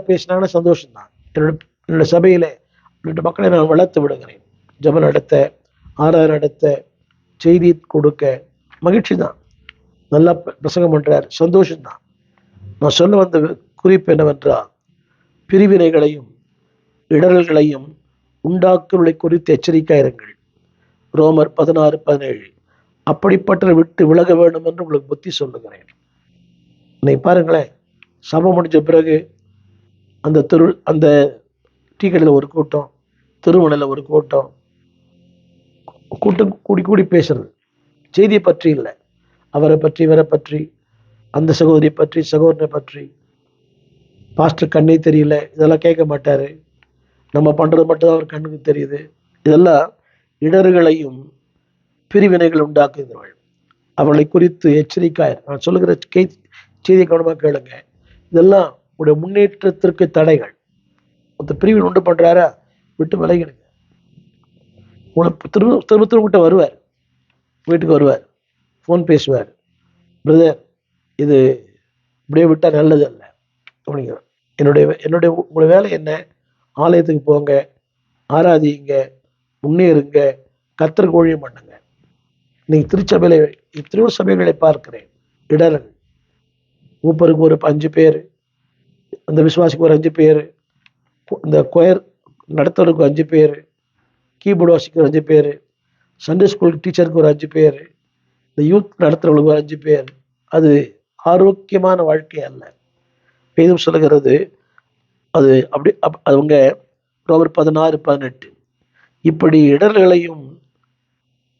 பேசினாங்கன்னா சந்தோஷம்தான். என்னோட சபையில மக்களை நான் வளர்த்து விடுகிறேன். ஜெபம் நடத்த, ஆராதனை நடத்த, செய்தி கொடுக்க மகிழ்ச்சி தான். நல்லா பிரசங்கம் பண்றார், சந்தோஷம்தான். நான் சொல்ல வந்த குறிப்பு என்னவென்றால், பிரிவினைகளையும் இடர்களையும் உண்டாக்குவதை குறித்து எச்சரிக்கையாயிருங்கள். ரோமர் 16:17. அப்படிப்பட்ட விட்டு விலக வேண்டும் என்று உங்களுக்கு புத்தி சொல்லுகிறேன். இன்னைக்கு பாருங்களேன், சபை முடிஞ்ச பிறகு அந்த டீ கடையில் ஒரு கூட்டம், திருமணையில் ஒரு கூட்டம் கூடி கூடி பேசுறது. செய்தியை பற்றி இல்லை, அவரை பற்றி, இவரை பற்றி, அந்த சகோதரியை பற்றி, சகோதரனை பற்றி. பாஸ்டர் கண்ணே தெரியல, இதெல்லாம் கேட்க மாட்டாரு, நம்ம பண்றது மட்டும் அவர் கண்ணுக்கு தெரியுது. இதெல்லாம் இடர்களையும் பிரிவினைகள் உண்டாக்குகிறவர்கள். அவர்களை குறித்து எச்சரிக்கையார். நான் சொல்லுகிற செய்தியை கவனமாக கேளுங்க. இதெல்லாம் உடைய முன்னேற்றத்திற்கு தடைகள். ஒருத்தர் பிரிவினை உண்டு பண்றாரா, விட்டு விலகிடுங்க. உங்களை திரும்ப கிட்ட வருவார், வீட்டுக்கு வருவார், ஃபோன் பேசுவார். பிரதர், இது இப்படியே விட்டா நல்லது அல்ல அப்படிங்கிற. என்னுடைய உங்களுடைய வேலை என்ன? ஆலயத்துக்கு போங்க, ஆராதிங்க, முன்னேறுங்க, கர்த்தருக்கு ஊழியம் பண்ணுங்க. இன்னைக்கு திருச்சபையில எத்தனையோ சபைகளை பார்க்கிறேன். இடர்கள், மூப்பருக்கு ஒரு 5 பேர், அந்த விசுவாசிக்கு ஒரு 5 பேர், இந்த கொயர் நடத்துறதுக்கு 5 பேர், கீபோர்டு வாசிக்கு ஒரு 5 பேர், சண்டே ஸ்கூல் டீச்சருக்கு ஒரு 5 பேர், இந்த யூத் நடத்துறவங்களுக்கு ஒரு 5 பேர். அது ஆரோக்கியமான வாழ்க்கை அல்ல. வேதம் சொல்லுகிறது அது அப்படி. அவங்க ரோமர் 16:18. இப்படி இடர்களையும்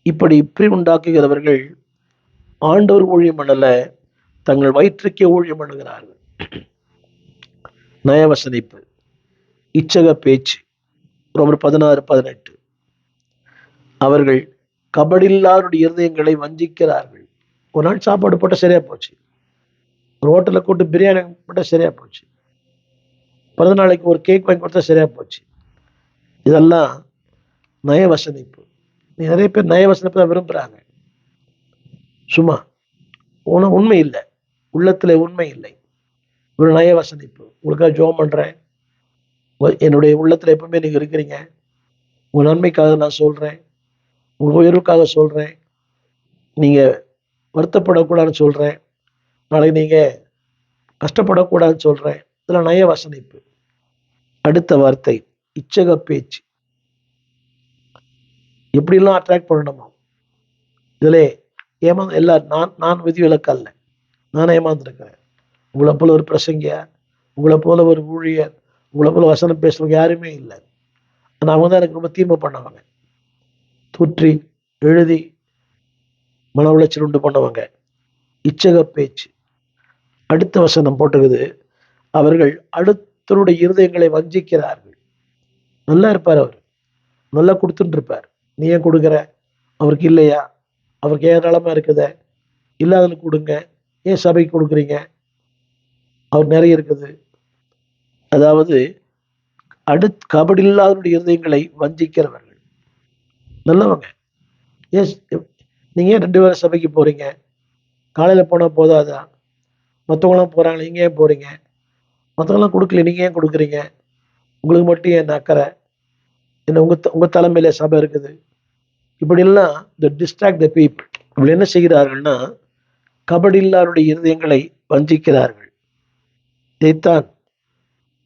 இப்படி இப்படி உண்டாக்குகிறவர்கள் ஆண்டவர் ஊழியம் பண்ணல, தங்கள் வயிற்றுக்கே ஊழியம் பண்ணுகிறார்கள். நயவசனிப்பு, இச்சக பேச்சு. ரோமர் 16:18. அவர்கள் கபடில்லாருடைய இருதயங்களை வஞ்சிக்கிறார்கள். ஒரு நாள் சாப்பாடு போட்டால் சரியா போச்சு, ஒரு ஹோட்டலில் கூட்டு பிரியாணி போட்டால் சரியா போச்சு, பிறந்த நாளைக்கு ஒரு கேக் வாங்கி கொடுத்தா சரியா போச்சு. இதெல்லாம் நயவசனிப்பு. நிறைய பேர் நயவசனிப்பு தான் விரும்புகிறாங்க. சும்மா உண்மை இல்லை, உள்ளத்துல உண்மை இல்லை, ஒரு நயவசனிப்பு. உங்களுக்காக ஜெபம் பண்றேன், என்னுடைய உள்ளத்துல எப்பவுமே நீங்க இருக்கிறீங்க, உங்க நன்மைக்காக நான் சொல்றேன், உங்க உயர்வுக்காக சொல்றேன், நீங்க வருத்தப்படக்கூடாதுன்னு சொல்றேன், நாளைக்கு நீங்க கஷ்டப்படக்கூடாதுன்னு சொல்றேன். இதெல்லாம் நயவசனிப்பு. அடுத்த வார்த்தை இச்சக பேச்சு. எப்படிலாம் அட்ராக்ட் பண்ணணுமோ இதுல எல்லாரும் நான் விதிவிலக்கு அல்ல, நான் ஏமாந்துருக்கிறேன். உங்களை போல ஒரு பிரசங்கியா, உங்களை போல ஒரு ஊழியர், உங்களை போல வசனம் பேசுறவங்க யாருமே இல்லை. ஆனால் அவங்க தான் எனக்கு ரொம்ப தீமை பண்ணவங்க, தூற்றி எழுதி மன உளைச்சல் உண்டு பண்ணவங்க. இச்சக பேச்சு. அடுத்த வசனம் போட்டுக்குது, அவர்கள் அடுத்தருடைய இருதயங்களை வஞ்சிக்கிறார்கள். நல்லா இருப்பார், அவர் நல்லா கொடுத்துட்டு இருப்பார், நீ ஏன் கொடுக்குற, அவருக்கு இல்லையா, அவருக்கு ஏன் நலமா இருக்குத, இல்லாதவங்களுக்கு கொடுங்க, ஏன் சபைக்கு கொடுக்குறீங்க, அவர் நிறைய இருக்குது. அதாவது கபடி இல்லாதவருடைய இருதயங்களை வஞ்சிக்கிறவர்கள். நல்லவங்க. ஏன் நீங்க ஏன் 2 பேரும் சபைக்கு போறீங்க, காலையில போனா போதாதா, மற்றவங்களாம் போறாங்களே, நீங்க ஏன் போறீங்க, மற்றவங்களாம் கொடுக்கல, நீங்க ஏன் கொடுக்குறீங்க, உங்களுக்கு மட்டும் ஏன் நக்கரை, என்ன உங்க தலைமையில சபை இருக்குது. இப்படிலாம் இந்த டிஸ்ட்ராக்ட் த பீப்புள். இப்படி என்ன செய்கிறார்கள்னா, கபடி இல்லாருடைய இருதயங்களை வஞ்சிக்கிறார்கள். இதைத்தான்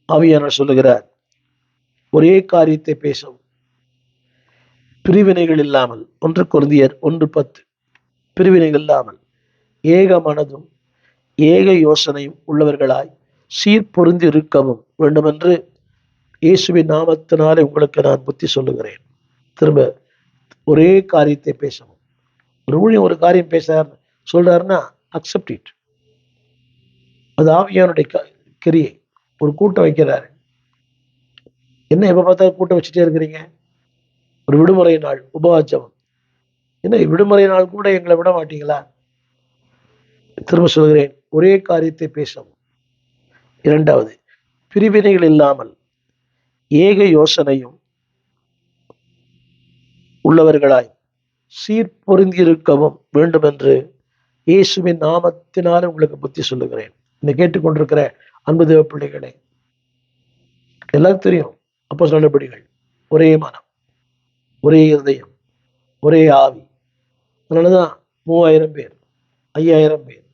ஆவியானவர் சொல்லுகிறார், ஒரே காரியத்தை பேசும், பிரிவினைகள் இல்லாமல். 1 கொரிந்தியர் 1:10. பிரிவினைகள் இல்லாமல் ஏக மனதும் ஏக யோசனையும் உள்ளவர்களாய் சீர்பொருந்தி இருக்கவும் வேண்டுமென்று இயேசுவின் நாமத்தினாலே உங்களுக்கு நான் புத்தி சொல்லுகிறேன். திரும்ப ஒரே காரியத்தை பேசவும். ஒரு ஊழியம் ஒரு காரியம் பேசுறாரு சொல்றாருன்னா அக்செப்ட் இட். அது ஆவியானுடைய கிரியை. ஒரு கூட்டம் வைக்கிறாரு, என்ன எப்ப பார்த்தா கூட்டம் வச்சுட்டே இருக்கிறீங்க, ஒரு விடுமுறை நாள் உபவாசம், என்ன விடுமுறை நாள் கூட எங்களை விட மாட்டீங்களா? திரும்ப சொல்கிறேன், ஒரே காரியத்தை பேசவும். 2வது, பிரிவினைகள் இல்லாமல் ஏக யோசனையும் உள்ளவர்களாய் சீர்பொருந்தியிருக்கவும் வேண்டும் என்று இயேசுவின் நாமத்தினால உங்களுக்கு புத்தி சொல்லுகிறேன். இந்த கேட்டுக்கொண்டிருக்கிற அன்பு தேவ பிள்ளைகளே, எல்லாருக்கும் தெரியும். அப்போஸ்தலர் நடபடிகள், ஒரே மனம், ஒரே இருதயம், ஒரே ஆவி. அதனாலதான் 3000 பேர், 5000 பேர்.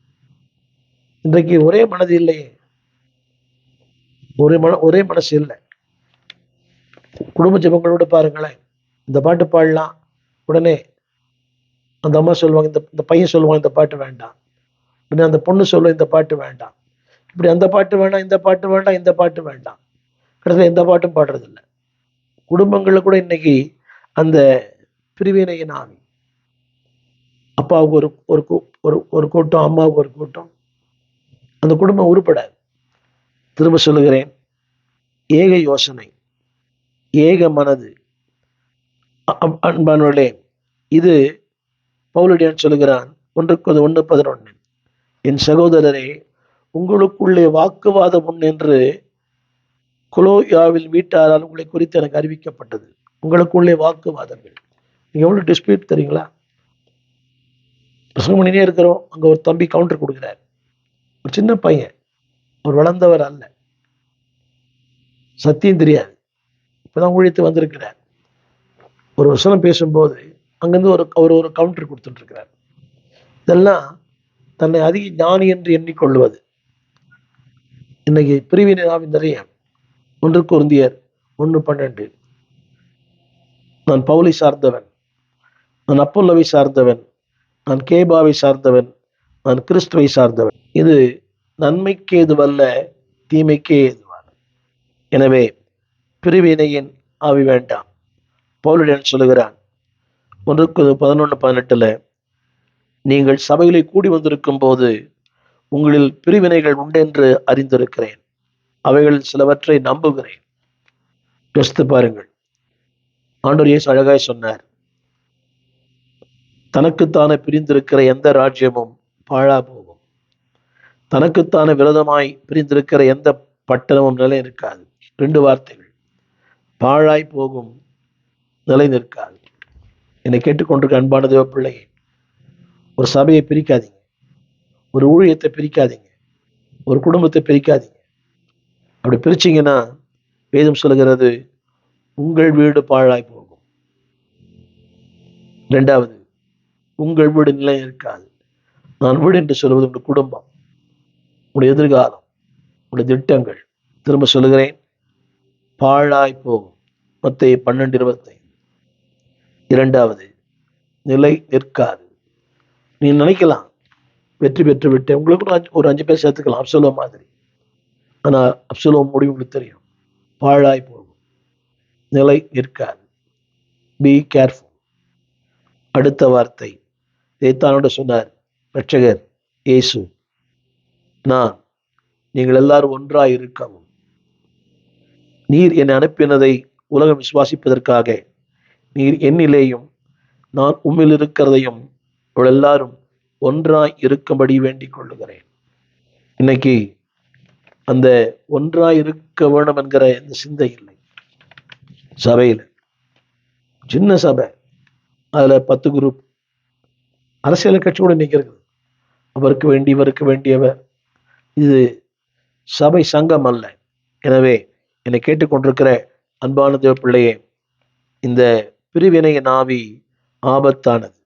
இன்றைக்கு ஒரே மனது இல்லையே, ஒரே மனசு இல்லை. குடும்ப ஜெபங்களோட பாருங்களேன், இந்த பாட்டு பாடலாம், உடனே அந்த அம்மா சொல்லுவாங்க, இந்த பையன் சொல்லுவாங்க இந்த பாட்டு வேண்டாம், உடனே அந்த பொண்ணு சொல்லுவாங்க இந்த பாட்டு வேண்டாம், இப்படி அந்த பாட்டு வேண்டாம், இந்த பாட்டு வேண்டாம், இந்த பாட்டு வேண்டாம், கடைசியில் எந்த பாட்டும் பாடுறதில்லை. குடும்பங்கள்ல கூட இன்னைக்கு அந்த பிரிவினையின் ஆவி. அப்பாவுக்கு ஒரு கூட்டம், அம்மாவுக்கு ஒரு கூட்டம், அந்த குடும்பம் உருப்படாது. திரும்ப சொல்லுகிறேன், ஏக யோசனை, ஏக மனது. அன்பானவர்களே, இது பவுலடியான் சொல்லுகிறான் 1:11, என் சகோதரரே, உங்களுக்குள்ளே வாக்குவாதம் உண்டு என்று குலோயாவில் வீட்டாரால் உங்களை குறித்து எனக்கு அறிவிக்கப்பட்டது. உங்களுக்குள்ளே வாக்குவாதங்கள், நீங்க எவ்வளவு டிஸ்பியூட் தெரியுங்களா? பிரசங்கம் பண்ணினே இருக்கிறோம், அங்க ஒரு தம்பி கவுண்டர் கொடுக்கிறார். ஒரு சின்ன பையன், ஒரு வளர்ந்தவர் அல்ல, சத்தியம் தெரியாது, இப்பதான் ஊழியத்து வந்திருக்கிறார். ஒரு வசனம் பேசும்போது அங்கிருந்து ஒரு கவுண்டர் கொடுத்துட்டு இருக்கிறார். இதெல்லாம் தன்னை அதிக ஞானி என்று எண்ணிக்கொள்வது. இன்னைக்கு பிரிவினை நிறைய. 1 கொரிந்தியர் 1:12, நான் பவுலை சார்ந்தவன், நான் அப்போலோவை சார்ந்தவன், நான் கேபாவை சார்ந்தவன், நான் கிறிஸ்துவை சார்ந்தவன். இது நன்மைக்கு ஏதுவல்ல, தீமைக்கே ஏதுவான. எனவே பிரிவினையின் ஆவி வேண்டாம். பவுலடியான் சொல்லுகிறான் 1:11-18, நீங்கள் சபையிலே கூடி வந்திருக்கும் போது உங்களில் பிரிவினைகள் உண்டென்று அறிந்திருக்கிறேன், அவைகளில் சிலவற்றை நம்புகிறேன். யோசித்து பாருங்கள். ஆண்டவர் இயேசு அழகாய் சொன்னார், தனக்குத்தானே பிரிந்திருக்கிற எந்த ராஜ்யமும் பாழா போகும், தனக்குத்தானே விரோதமாய் பிரிந்திருக்கிற எந்த பட்டணமும் நிலை நிற்காது. 2 வார்த்தைகள், பாழாய் போகும், நிலை நிற்காது. என்னை கேட்டுக்கொண்டிருக்க அன்பான தேவ பிள்ளையே, ஒரு சபையை பிரிக்காதீங்க, ஒரு ஊழியத்தை பிரிக்காதீங்க, ஒரு குடும்பத்தை பிரிக்காதீங்க. அப்படி பிரிச்சிங்கன்னா வேதம் சொல்லுகிறது, உங்கள் வீடு பாழாய் போகும். 2வது, உங்கள் வீடு நிலை இருக்காது. நான் வீடு என்று சொல்வது உங்கள் குடும்பம், உடைய எதிர்காலம், உடைய திட்டங்கள். திரும்ப சொல்லுகிறேன், பாழாய் போகும். மத்தேயு 12:25. 2வது, நிலை நிற்காது. நீ நினைக்கலாம் வெற்றி பெற்று விட்டேன், உங்களுக்கு ஒரு 5 பேர் சேர்த்துக்கலாம் அப்சலோம் மாதிரி. ஆனா அப்சலோம் முடிவு உங்களுக்கு தெரியும், பாழாய் போகும், நிலை நிற்காது. Be careful. அடுத்த வார்த்தை இதைத்தானோட சொன்னார் ரட்சகர் இயேசு, நீங்கள் எல்லாரும் ஒன்றாய் இருக்கவும், நீர் என்னை அனுப்பினதை உலகம் விசுவாசிப்பதற்காக நீர் என்னிலேயும் நான் உம்மில் இருக்கிறதையும் இவள் எல்லாரும் ஒன்றாய் இருக்கும்படி வேண்டிக் கொள்ளுகிறேன். இன்னைக்கு அந்த ஒன்றாய் இருக்க வேணும் என்கிற எந்த சிந்தை இல்லை சபையில். சின்ன சபை, அதுல 10 குரூப், அரசியல் கட்சி கூட இன்னைக்கு இருக்குது, அவருக்கு வேண்டி இவருக்கு வேண்டியவர். இது சபை சங்கம் அல்ல. எனவே என்னை கேட்டுக்கொண்டிருக்கிற அன்பான தேவ பிள்ளையே, இந்த பிரிவினையின் ஆவி ஆபத்தானது.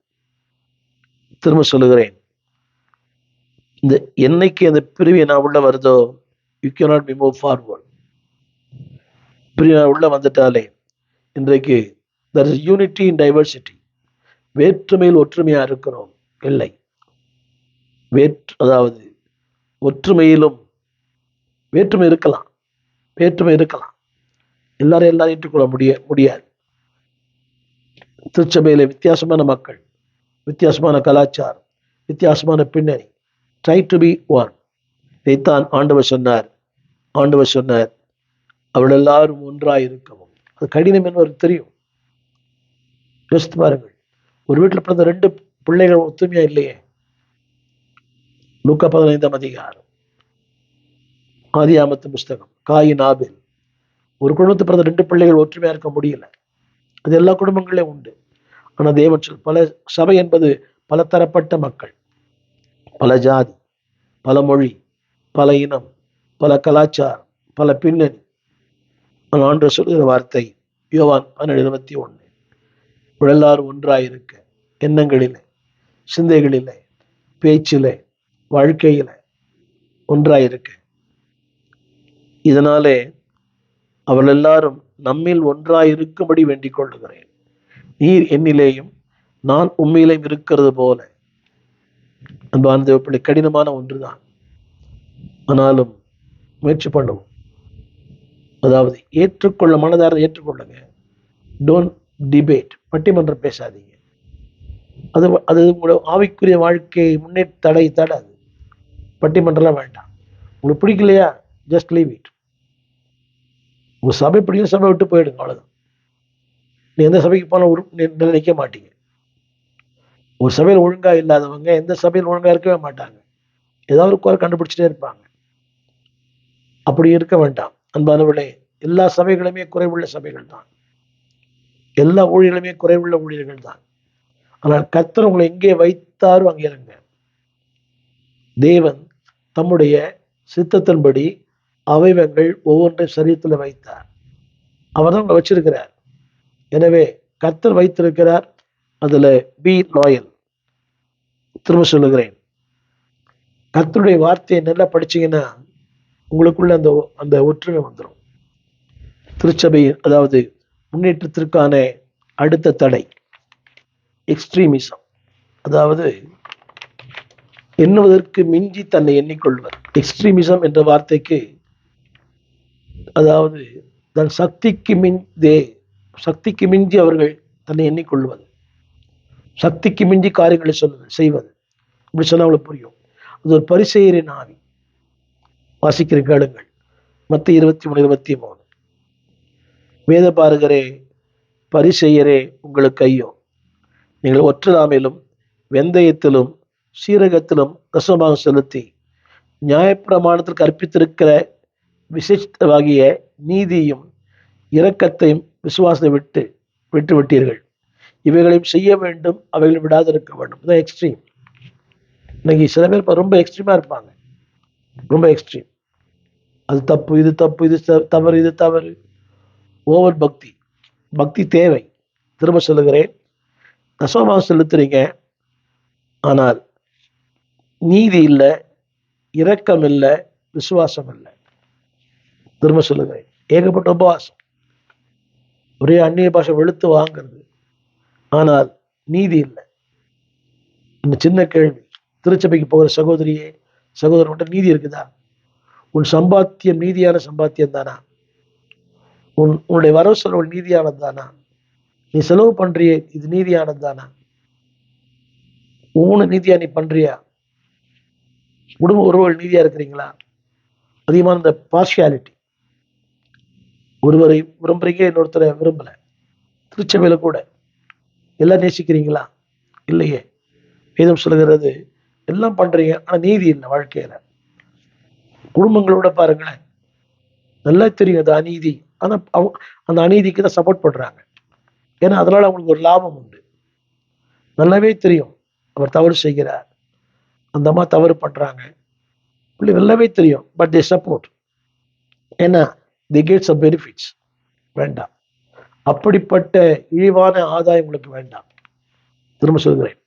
திரும்ப சொல்லுகிறேன், இந்த என்னைக்கு அந்த பிரிவினை உள்ள வருதோ, you cannot be move forward. பிரிவினை உள்ள வந்துட்டாலே, இன்றைக்கு there is unity in diversity, வேற்றுமையில் ஒற்றுமையா இருக்கிறோம் இல்லை. அதாவது ஒற்றுமையிலும் வேற்றுமை இருக்கலாம், எல்லாரும் ஏற்றுக்கொள்ள முடியாது. திருச்சபையில வித்தியாசமான மக்கள், வித்தியாசமான கலாச்சாரம், வித்தியாசமான பின்னணி, ட்ரை டு பி ஒன். இதைத்தான் ஆண்டவர் சொன்னார், அவள் எல்லாரும் ஒன்றாய் இருக்கவும். அது கடினம் என்று தெரியும். யோசித்து பாருங்கள், ஒரு வீட்டில் பிறந்த 2 பிள்ளைகள் ஒத்துமையா இல்லையே. லூக்கா 15ஆம் அதிகாரம், ஆதியாகமத்து புஸ்தகம், காயின் ஆபேல். ஒரு குடும்பத்தை பிறந்த 2 பிள்ளைகள் ஒற்றுமையா இருக்க முடியல. அது எல்லா குடும்பங்களிலும் உண்டு. ஆனா தேவன் பல சபை என்பது பல தரப்பட்ட மக்கள், பல ஜாதி, பல மொழி, பல இனம், பல கலாச்சாரம், பல பின்னணி. ஆண்டவர் சொல்கிற வார்த்தை யோவான் 12:21, எல்லாரும் ஒன்றாயிருக்க, எண்ணங்களிலே, சிந்தைகளிலே, பேச்சிலே, வாழ்க்கையிலே ஒன்றாயிருக்க. இதனாலே அவர்கள் எல்லாரும் நம்மில் ஒன்றாயிருக்கும்படி வேண்டிக் கொள்ளுகிறேன். நீர் என்னிலேயும் நான் உண்மையிலேயும் இருக்கிறது போல. அன்பான தேவப்பிள்ளை, கடினமான ஒன்றுதான், ஆனாலும் முயற்சி பண்ணுவோம். அதாவது ஏற்றுக்கொள்ள, மனதார ஏற்றுக்கொள்ளுங்க. டோன்ட் டிபேட், பட்டிமன்றம் பேசாதீங்க. அது உங்களோட ஆவிக்குரிய வாழ்க்கையை முன்னேற்ற தடாது. பட்டிமன்றம்லாம் வேண்டாம். உங்களுக்கு பிடிக்கலையா, ஜஸ்ட் லீவ் இட். உங்க சபை பிடிக்கும், சபை விட்டு போயிடுங்க, அவ்வளவுதான். நீ எந்த சபைக்கு போன நினைக்க மாட்டீங்க. ஒரு சபையில் ஒழுங்கா இல்லாதவங்க எந்த சபையில் ஒழுங்கா இருக்கவே மாட்டாங்க. ஏதாவது குறை கண்டுபிடிச்சிட்டே இருப்பாங்க. அப்படி இருக்க வேண்டாம். அன்பானவர்களே, எல்லா சபைகளுமே குறைவுள்ள சபைகள் தான். எல்லா ஊழியர்களுமே குறைவுள்ள ஊழியர்கள் தான். ஆனால் கர்த்தர் உங்களை எங்கே வைத்தாரோ அங்கே இருங்க. தேவன் தம்முடைய சித்தத்தின்படி அவயவங்கள் ஒவ்வொன்றையும் சரீரத்தில் வைத்தார். அவர் தான் உங்களை வச்சிருக்கிறார். எனவே கர்த்தர் வைத்திருக்கிறார். அதுல பி லாயல். திரும்ப சொல்லுகிறேன், கர்த்தருடைய வார்த்தையை நல்லா படிச்சீங்கன்னா உங்களுக்குள்ள அந்த ஒற்றுமை வந்துடும். திருச்சபை, அதாவது முன்னேற்றத்திற்கான அடுத்த தடை எக்ஸ்ட்ரீமிசம். அதாவது எண்ணுவதற்கு மிஞ்சி தன்னை எண்ணிக்கொள்வர். எக்ஸ்ட்ரீமிசம் என்ற வார்த்தைக்கு, அதாவது தன் சக்திக்கு மிஞ்சி அவர்கள் தன்னை எண்ணிக்கொள்வது, சக்திக்கு மிஞ்சி காரியங்களை செய்வது. இப்படி சொன்னா அவங்களுக்கு புரியும். அது ஒரு பரிசேயரின் ஆவி. வாசிக்கிற கேளுங்கள், மத்திய 23:23. வேத பாரகரே, பரிசேயரே, உங்களுக்கு ஐயோ, நீங்கள் ஒற்றலாமையிலும் வெந்தயத்திலும் சீரகத்திலும் தசமாக செலுத்தி நியாயப்பிரமாணத்திற்கு கற்பித்திருக்கிற விசேஷமாகிய நீதியும் இரக்கத்தையும் விசுவாசத்தை விட்டு விட்டீர்கள். இவைகளையும் செய்ய வேண்டும், அவைகளை விடாது இருக்க வேண்டும். இதுதான் எக்ஸ்ட்ரீம். இன்னைக்கு சில பேர் ரொம்ப எக்ஸ்ட்ரீமா இருப்பாங்க. ரொம்ப எக்ஸ்ட்ரீம். அது தப்பு, இது தப்பு, இது தவறு, இது தவறு. ஓவர் பக்தி தேவை. திரும்ப சொல்லுகிறேன், தசமமாக செலுத்துறீங்க, ஆனால் நீதி இல்லை, இரக்கம் இல்லை, விசுவாசம் இல்லை. திரும்ப சொல்லுகிறேன், ஏகப்பட்ட உபவாசம், ஒரே அந்நிய பாஷை வெளுத்து வாங்கிறது, ஆனால் நீதி இல்லை. இந்த சின்ன கேள்வி, திருச்சபைக்கு போகிற சகோதரியே, சகோதரன், நீதி இருக்குதா? உன் சம்பாத்தியம் நீதியான சம்பாத்தியம் தானா? உன்னுடைய வரவு செலவு நீதியானது தானா? நீ செலவு பண்றியே, இது நீதியானது தானா? ஊன நீதியா நீ பண்றியா? குடும்ப உறவுகள் நீதியா இருக்கிறீங்களா? அதிகமான இந்த பார்ஷியாலிட்டி, ஒருவரை விரும்புறீங்க, இன்னொருத்தரை விரும்பல. திருச்சபையில கூட எல்லாம் நேசிக்கிறீங்களா? இல்லையே. வேதம் சொல்லுகிறது, எல்லாம் பண்றீங்க, ஆனா நீதி இல்லை வாழ்க்கையில. குடும்பங்களோட பாருங்களேன், நல்லா தெரியும் அது அநீதி, ஆனா அந்த அநீதிக்கு தான் சப்போர்ட் பண்றாங்க. ஏன்னா அதனால அவங்களுக்கு ஒரு லாபம் உண்டு. நல்லாவே தெரியும் அவர் தவறு செய்கிறார், அந்த அம்மா தவறு பண்றாங்க, நல்லாவே தெரியும். But they support. ஏன்னா they get some benefits. வேண்டாம், அப்படிப்பட்ட இழிவான ஆதாயம் உங்களுக்கு வேண்டாம். திரும்ப சொல்கிறேன்,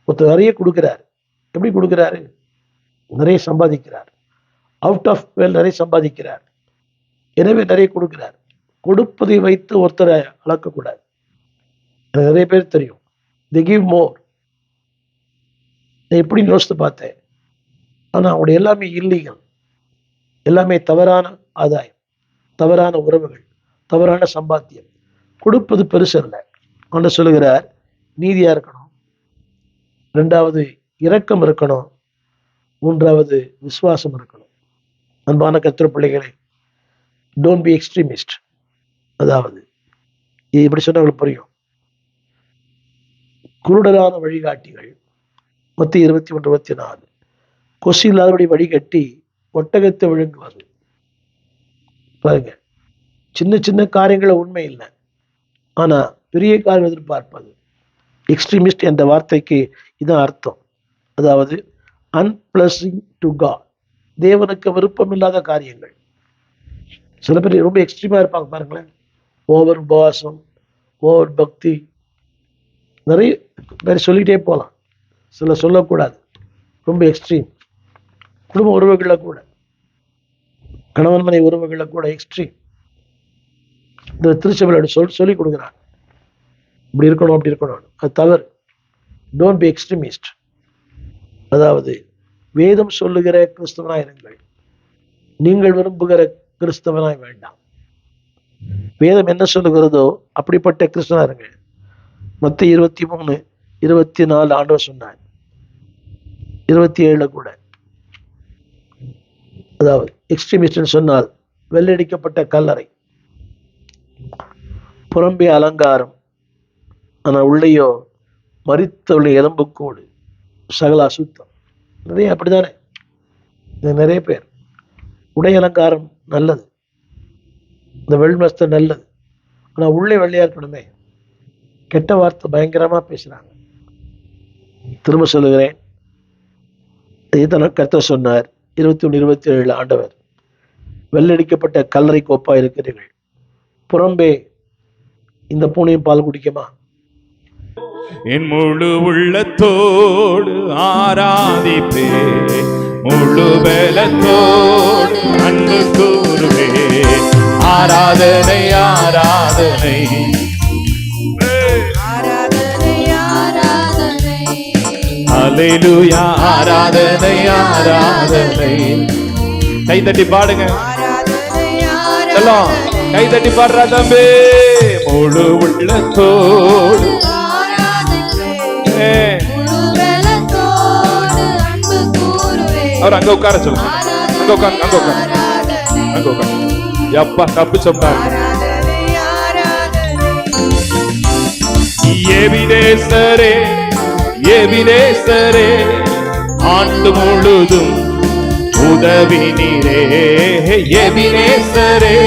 ஒருத்தர் நிறைய கொடுக்கிறார். எப்படி கொடுக்கிறாரு? நிறைய சம்பாதிக்கிறார். அவுட் ஆஃப் வெல் நிறைய சம்பாதிக்கிறார், எனவே நிறைய கொடுக்கிறார். கொடுப்பதை வைத்து ஒருத்தரை அளக்கக்கூடாது. எனக்கு நிறைய பேர் தெரியும், they give more. நான் எப்படின்னு யோசித்து பார்த்தேன். ஆனா அவங்களுடைய எல்லாமே இல்லீகல், எல்லாமே தவறான ஆதாயம், தவறான உறவுகள், தவறான சம்பாத்தியம். கொடுப்பது பெருசு இல்லை. அவன் சொல்லுகிறார், நீதியா இருக்கணும், ரெண்டாவது இரக்கம் இருக்கணும், மூன்றாவது விசுவாசம் இருக்கணும். அன்பான கர்த்தர் பிள்ளைகளே, டோன்ட் பி எக்ஸ்ட்ரீமிஸ்ட். அதாவது இப்படி சொன்னவங்களுக்கு புரியும். குருடரான வழிகாட்டிகள், மத்திய 23:24. கொசு இல்லாதபடி வழிகட்டி ஒட்டகத்தை விழுங்குவது. பாருங்க, சின்ன சின்ன காரியங்கள உண்மை இல்லை, ஆனா பெரிய காரியம் எதிர்பார்ப்பது. எக்ஸ்ட்ரீமிஸ்ட் என்ற வார்த்தைக்கு இதான் அர்த்தம். அதாவது அன்பிளஸிங் டு காட், தேவனுக்கு விருப்பம் இல்லாத காரியங்கள். சில பேர் ரொம்ப எக்ஸ்ட்ரீமாக இருப்பாங்க பாருங்களேன். ஓவர் உபவாசம், ஓவர் பக்தி, நிறைய பேர் சொல்லிகிட்டே போகலாம். சில சொல்லக்கூடாது, ரொம்ப எக்ஸ்ட்ரீம். குடும்ப உறவுகளில் கூட, கணவன் மனை உறவுகளில் கூட எக்ஸ்ட்ரீம். இந்த திருச்சபையோட சொல்லி கொடுக்குறாங்க, இப்படி இருக்கணும் அப்படி இருக்கணும். அது தவறு. Don't be extremist. அதாவது வேதம் சொல்லுகிற கிறிஸ்தவனாய் இருங்கள், நீங்கள் விரும்புகிற கிறிஸ்தவனாய் வேண்டாம். வேதம் என்ன சொல்லுகிறதோ அப்படிப்பட்ட கிறிஸ்தவனா இருங்க. மத்திய 23:24 ஆண்டவர் சொன்னார், 27 கூட. அதாவது எக்ஸ்ட்ரீமிஸ்ட் சொன்னால் வெள்ளடிக்கப்பட்ட கல்லறை, புறம்பே அலங்காரம், ஆனால் உள்ளேயோ மரித்தவளுடைய எலும்புக்கூடு, சகல அசுத்தம். நிறைய அப்படித்தானே. நிறைய பேர் உடை அலங்காரம் நல்லது, இந்த வெள்மஸ்தர் நல்லது, ஆனால் உள்ளே வெள்ளையா இருக்கணுமே. கெட்ட வார்த்தை பயங்கரமா பேசுறாங்க. திரும்ப சொல்லுகிறேன், கர்த்தர் சொன்னார் 21:27 ஆண்டவர், வெள்ளடிக்கப்பட்ட கல்லறை கோப்பா இருக்கிறீர்கள், புறம்பே இந்த பூனையும் பால் குடிக்குமா? என் முழு உள்ளத்தோடு ஆராதிப்பே, முழு பலத்தோடு அன்பு கூறுவே. ஆராதனை ஆராதனை அல்லேலூயா, ஆராதனை ஆராதனை. கை தட்டி பாடுங்க, எல்லாம் கை தட்டி பாடுறா தம்பி. முழு உள்ளத்தோடு அவர் அங்க உட்கார சொல்லுங்க, அங்க உட்காந்து, அங்க உட்காந்து, அங்க உட்காந்து. எப்பா தப்பு சொன்னார். எபினேசரே எபினேசரே, ஆண்டு முழுதும் உதவி நீரே. எபினேசரே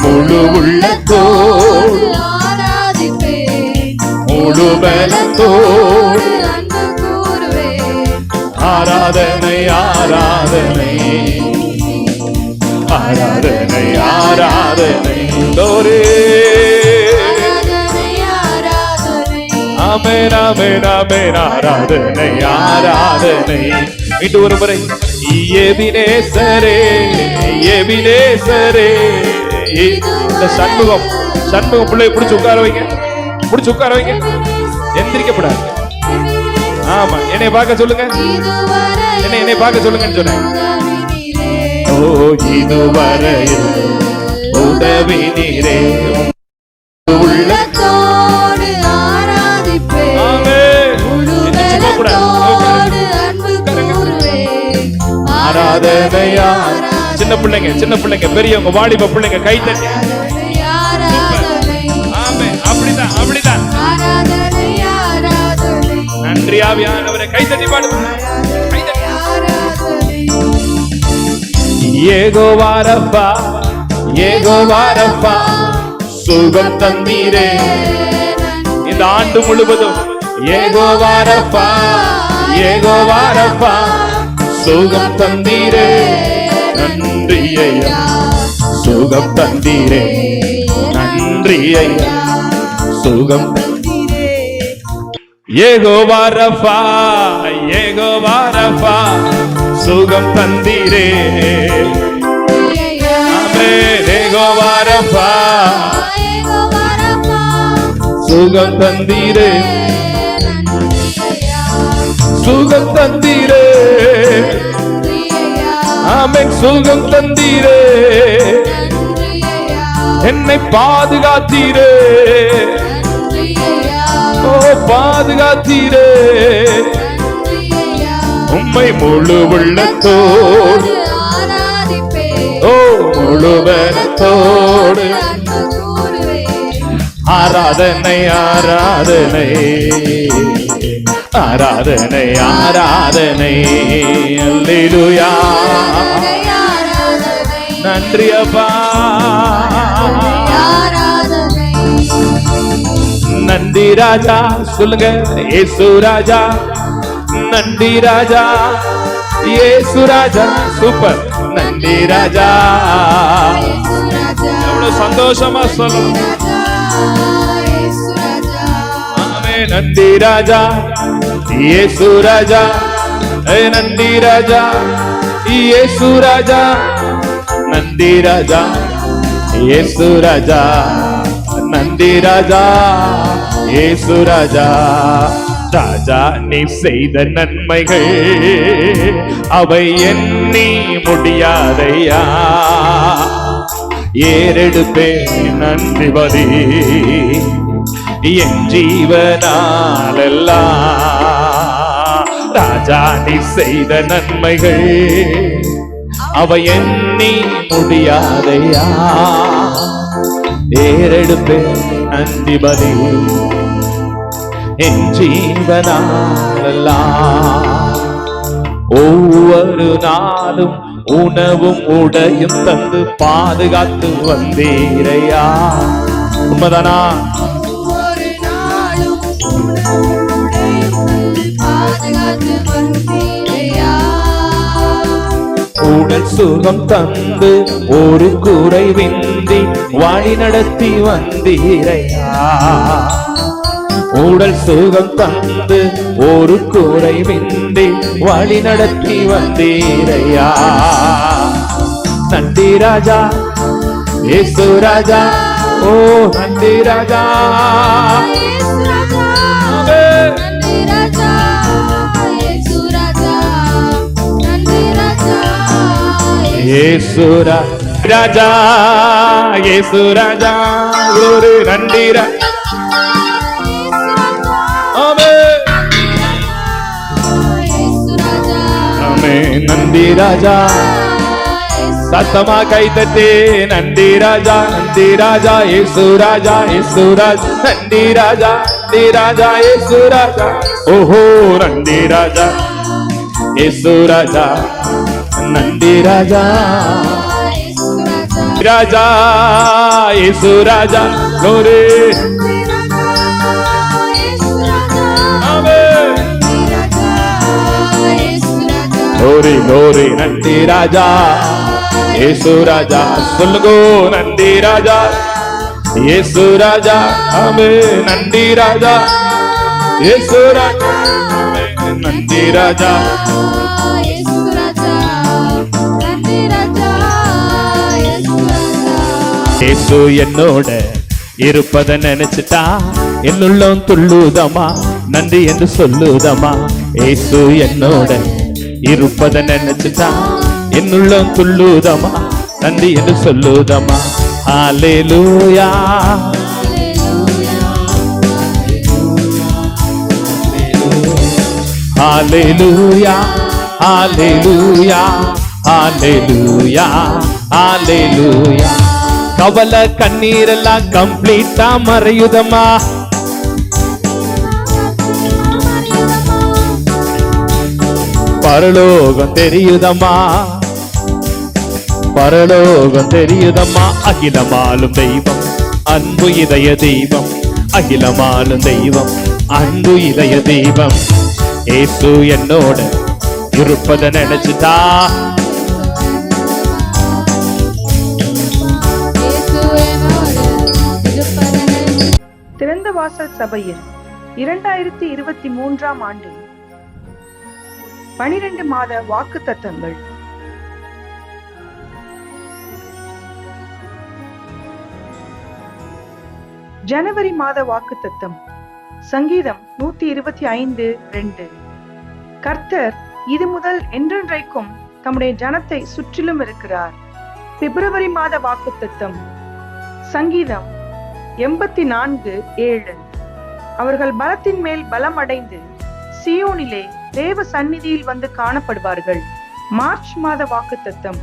முழு உள்ளத்தோடு முழு பலத்தோடு ஆராதனை ஆராதனை ஆராதனை ஆராதனை. ஆமென் ஆமென் ஆமென். ஆராதனை ஆராதனை. மீண்டு ஒரு முறை. எபினேசரே எபினேசரே. இந்த சண்முகம் பிள்ளைய பிடிச்சு உட்கார வைங்க, பிடிச்சு உட்கார வைங்க, எந்திரிக்கப்படாது. ஆமா, என்னை பார்க்க சொல்லுங்க, என்னை பார்க்க சொல்லுங்கன்னு சொன்னேன். ஓ இதுவரை உதவி நீரே, உள்ளத்தோடு ஆராதிப்பே. ஆராதனையா. சின்ன பிள்ளைங்க பெரியவங்க வாலிப பிள்ளைங்க கை தட்டி. அப்படிதான் அப்படிதான். நன்றி ஆவியானவரே, கை தட்டி பாடுங்க. யெகோவா ரப்பா யெகோவா ரப்பா, சுகம் தந்தீரே இந்த ஆண்டு முழுவதும். யெகோவா ரப்பா யெகோவா ரப்பா, சுகம் தந்தீரே. நன்றி ஐயா, சுகம் தந்தீரே. நன்றி ஐயா, சுகம் தந்தீரே. யெகோவா ரப்பா யெகோவா ரப்பா, சுகம் தந்தீரே. ஆமென். யெகோவா ரப்பா சுகம் தந்தீரே, சுகம் தந்தீரே. ஆமென். சுகம் தந்தீரே, என்னை பாதுகாத்தீரே. ஓ பாதுகாத்தீரே, உம்மை முழு உள்ளத்தோடு. ஓ முழு பலத்தோடு ஆராதனை ஆராதனை ஆராதனை ஆராதனை. அல்லேலூயா. நன்றி அப்பா. நன்றி ராஜா, சொல்லுங்க இயேசு ராஜா. நன்றி ராஜா, இயேசு ராஜா. சூப்பர். நன்றி ராஜா. எவ்வளவு சந்தோஷமா சொல்லணும். ஆமே. நன்றி ராஜா, இயேசு ராஜா. நன்றி ராஜா, இயேசு ராஜா. நன்றி ராஜா, இயேசு ராஜா. நன்றி ராஜா, இயேசு ராஜா. ராஜா, நீ செய்த நன்மைகள் அவை எண்ணி முடியாதையா. ஏறெடுப்பேன் நன்றி பலி என் ஜீவனாலெல்லாம். ராஜா, நீ செய்த நன்மைகள் அவை எண்ணி முடியாதையா. ஏறெடுப்பேன் நன்றி பலி என் ஜீவனாலெல்லாம். ஒவ்வொரு நாளும் உணவும் உடையும் தந்து பாதுகாத்து வந்தீரையா. உண்மைதானா? உடல் சுகம் தந்து ஒரு குறைவின்றி வழி நடத்தி வந்தீரையா. உடல் சுகம் தந்து ஒரு குறைவின்றி வழி நடத்தி வந்தீரையா. நன்றி ராஜா, இயேசு ராஜா. ஓ நன்றி ராஜா, இயேசு ராஜா, இயேசு ராஜா. ஒரு நன்றி ராஜா. நன்றி ராஜா. சத்தமா கை தட்டி நன்றி ராஜா, நன்றி ராஜா, இயேசு ராஜா, இயேசு ராஜா. நன்றி ராஜா, நன்றி ராஜா, இயேசு ராஜா. ஓஹோ நன்றி ராஜா, இயேசு ராஜா. நன்றி ராஜா, ராஜா, இயேசு ராஜா. glory. glory glory. நன்றி ராஜா, இயேசு ராஜா. சொல்லுங்க நன்றி ராஜா, இயேசு ராஜா. ஆமென். நன்றி ராஜா, இயேசு ராஜா. ஆமென். நன்றி ராஜா, இயேசு ராஜா. நன்றி ராஜா, இயேசு ராஜா. இயேசு என்னோட இருப்பத நினைச்சிட்டா என்னுள்ளம் துள்ளுதமா, நன்றி என்று சொல்லுதமா. இயேசு என்னோட இருப்பத நினைச்சுட்டா என்னுள்ளம் துள்ளுதமா, நன்றி என்று சொல்லுதமா. ஹல்லேலூயா, ஹல்லேலூயா, ஹல்லேலூயா, ஹல்லேலூயா, ஹல்லேலூயா. கவலை கண்ணீரெல்லாம் கம்ப்ளீட்டா மறையுதமா. பரலோகம் தெரியுதம்மா, பரலோகம் தெரியுதம்மா. அகிலமாலும் தெய்வம் அன்பு இதய தெய்வம், அகிலமாலும் தெய்வம் அன்பு இதய தெய்வம். இயேசு என்னோட இருப்பத நினைச்சுட்டா திறந்த வாசல் சபையில் 2023ஆம் ஆண்டில் 12 மாத வாக்குத்தத்தங்கள். ஜனவரி மாத வாக்குத்தத்தம் சங்கீதம் 125:2. கர்த்தர் இது முதல் என்றென்றைக்கும் தம்முடைய ஜனத்தை சுற்றிலும் இருக்கிறார். பிப்ரவரி மாத வாக்குத்தத்தம் சங்கீதம் 84:7. அவர்கள் பலத்தின் மேல் பலம் அடைந்து சியோனிலே தேவ சந்நிதியில் வந்து காணப்படுவார்கள். மார்ச் மாத வாக்குத்தத்தம்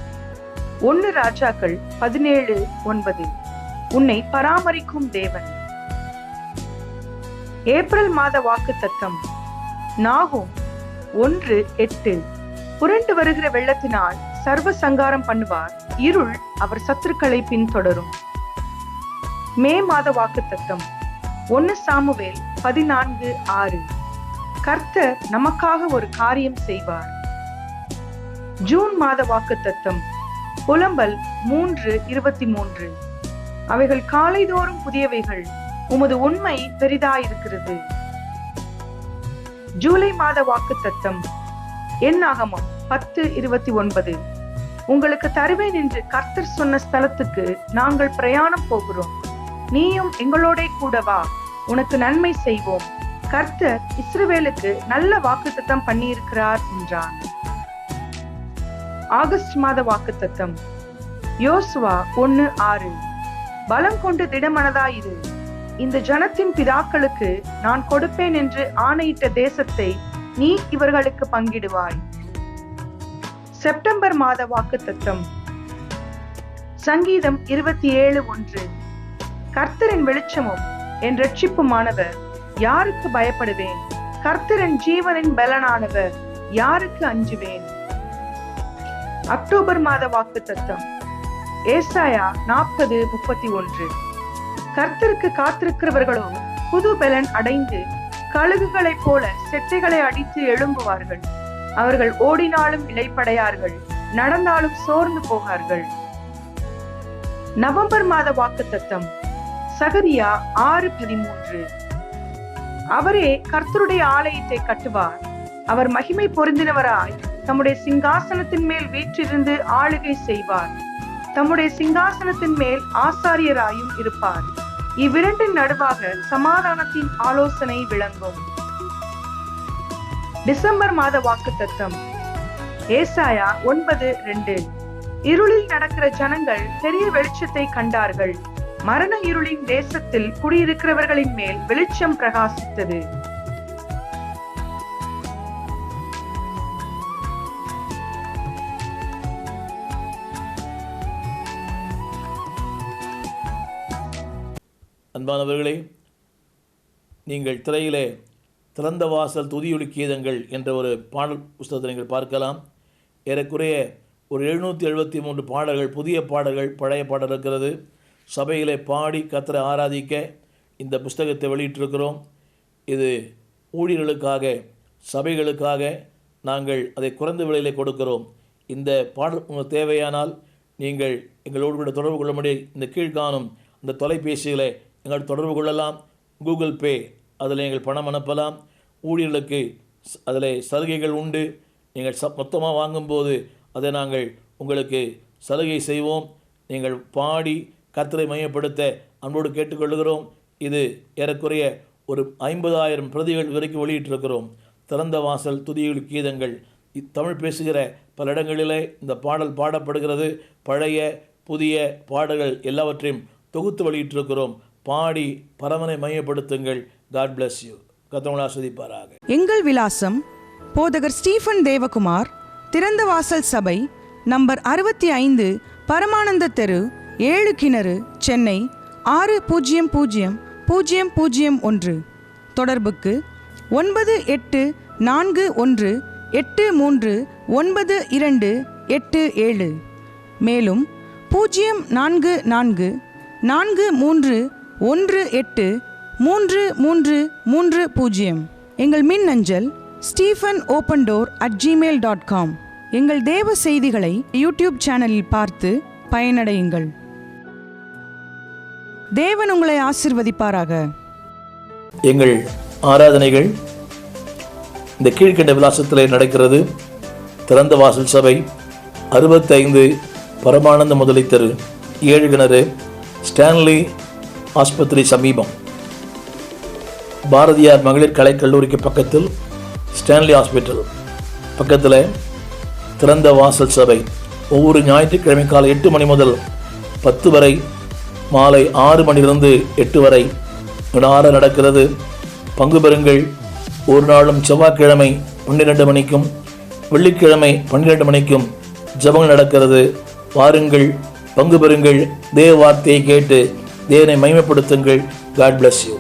1 ராஜாக்கள் 17:9. உன்னை பராமரிக்கும் தேவன். ஏப்ரல் மாத வாக்குத்தத்தம் நாகும் 1:8. புரண்டு வருகிற வெள்ளத்தினால் சர்வ சங்காரம் பண்ணுவார், இருள் அவர் சத்துருக்களை பின்தொடரும். மே மாத வாக்குத்தத்தம் 1 சாமுவேல் 14:6. கர்த்தர் நமக்காக ஒரு காரியம் செய்வார். ஜூன் மாத வாக்குத்தத்தம் புலம்பல் 3:23. அவைகள் காலைதோறும் புதியவைகள், உமது உண்மை பெரிதாயிருக்கிறது. ஜூலை மாத வாக்குத்தத்தம் என்னாகமம் 10:29. உங்களுக்கு தருவேன் என்று கர்த்தர் சொன்ன ஸ்தலத்துக்கு நாங்கள் பிரயாணம் போகிறோம், நீயும் எங்களோட கூட வா, உனக்கு நன்மை செய்வோம், கர்த்தர் இஸ்ரவேலுக்கு நல்ல வாக்குத்தத்தம் பண்ணியிருக்கிறார் என்றான். ஆகஸ்ட் மாத வாக்குத்தத்தம் யோசுவா 1:6. பலம் கொண்டு திடமனதாயிரு, இந்த ஜனத்தின் பிதாக்களுக்கு நான் கொடுப்பேன் என்று ஆணையிட்ட தேசத்தை நீ இவர்களுக்கு பங்கிடுவாய். செப்டம்பர் மாத வாக்குத்தத்தம் சங்கீதம் 27:1. கர்த்தரின் வெளிச்சமும் என் இரட்சிப்புமானவர், யாருக்கு பயப்படுவேன்? கர்த்தரின் ஜீவனின் பலனானவர், யாருக்கு அஞ்சுவேன்? அக்டோபர் மாத வாக்குத்தத்தம் ஏசாயா 40:31. கர்த்தருக்கு காத்திருக்கிறவர்களோ புது பலன் அடைந்து கழுகுகளைப் போல செட்டைகளை அடித்து எழும்புவார்கள். அவர்கள் ஓடினாலும் இளைப்படையார்கள், நடந்தாலும் சோர்ந்து போகார்கள். நவம்பர் மாத வாக்குத்தத்தம் சகரியா 6:13. அவரே கர்த்தருடைய ஆலயத்தை கட்டுவார், அவர் மகிமை பொருந்தினவராய் தம்முடைய சிங்காசனத்தின் மேல் வீற்றிருந்து ஆளுகை செய்வார், தம்முடைய சிங்காசனத்தின் மேல் ஆசாரியராயும் இருப்பார். இவ்விரண்டின் நடுவாக சமாதானத்தின் ஆலோசனை விளங்கும். டிசம்பர் மாத வாக்குத்தத்தம் ஏசாயா 9:2. இருளில் நடக்கிற ஜனங்கள் பெரிய வெளிச்சத்தை கண்டார்கள், மரண இருளின் தேசத்தில் குடியிருக்கிறவர்களின் மேல் வெளிச்சம் பிரகாசித்தது. அன்பானவர்களே, நீங்கள் திரையிலே திறந்த வாசல் துதியொலி கீதங்கள் என்ற ஒரு பாடல் புஸ்தகத்தை நீங்கள் பார்க்கலாம். ஏறக்குறைய ஒரு 773 பாடல்கள், புதிய பாடல்கள், பழைய பாடல் இருக்கிறது. சபையிலே பாடி கர்த்தரை ஆராதிக்க இந்த புஸ்தகத்தை வெளியிட்டிருக்கிறோம். இது ஊழியர்களுக்காக, சபைகளுக்காக நாங்கள் அதை குறைந்த விலையிலே கொடுக்கிறோம். இந்த பாடல் உங்களுக்கு தேவையானால் நீங்கள் எங்களோடு கூட தொடர்பு கொள்ள முடியும். இந்த கீழ்காணும் இந்த தொலைபேசிகளை எங்கள் தொடர்பு கொள்ளலாம். கூகுள் பே, அதில் நீங்கள் பணம் அனுப்பலாம். ஊழியர்களுக்கு அதில் சலுகைகள் உண்டு. நீங்கள் மொத்தமாக வாங்கும்போது அதை நாங்கள் உங்களுக்கு சலுகை செய்வோம். நீங்கள் பாடி கர்த்தரை மையப்படுத்த அன்போடு கேட்டுக்கொள்கிறோம். இது ஏறக்குறைய ஒரு 50,000 பிரதிகள் வரைக்கும் வெளியிட்டிருக்கிறோம். திறந்த வாசல் துதியொலி கீதங்கள். தமிழ் பேசுகிற பல இடங்களிலே இந்த பாடல் பாடப்படுகிறது. பழைய புதிய பாடல்கள் எல்லாவற்றையும் தொகுத்து வெளியிட்டிருக்கிறோம். பாடி பரமனை மையப்படுத்துங்கள். God bless you. கர்த்தர் ஆசீர்வதிப்பாராக. எங்கள் விலாசம் போதகர் ஸ்டீஃபன் தேவகுமார், திறந்த வாசல் சபை, நம்பர் 65, பரமானந்த தெரு, 7 கிணறு, சென்னை 600001. தொடர்புக்கு 9841839287. மேலும் 04441833330. எங்கள் மின்னஞ்சல் stephen.opendoor@gmail.com. எங்கள் தேவ செய்திகளை யூடியூப் சேனலில் பார்த்து பயனடையுங்கள். தேவன் உங்களை ஆசீர்வதிப்பாராக. எங்கள் ஆராதனைகள் இந்த கீழ்கண்ட விலாசத்திலே நடக்கிறது. திறந்த வாசல் சபை, 65 பரமானந்த முதலை தெரு, 7 கிணறு, ஸ்டான்லி ஆஸ்பத்திரி சமீபம். பாரதியார் மகளிர் கலைக்கல்லூரிக்கு பக்கத்தில் ஸ்டான்லி ஹாஸ்பிட்டல் பக்கத்தில் திறந்த வாசல் சபை. ஒவ்வொரு ஞாயிற்றுக்கிழமை காலை 8 மணி முதல் 10 வரை, மாலை 6 மணிலிருந்து 8 வரை விடார நடக்கிறது. பங்கு பெறுங்கள். ஒரு நாளும் செவ்வாய்க்கிழமை 12 மணிக்கும் வெள்ளிக்கிழமை 12 மணிக்கும் ஜெபம் நடக்கிறது. வாருங்கள், பங்கு பெறுங்கள். தேவ வார்த்தையை கேட்டு தேவனை மகிமைப்படுத்துங்கள். God bless you.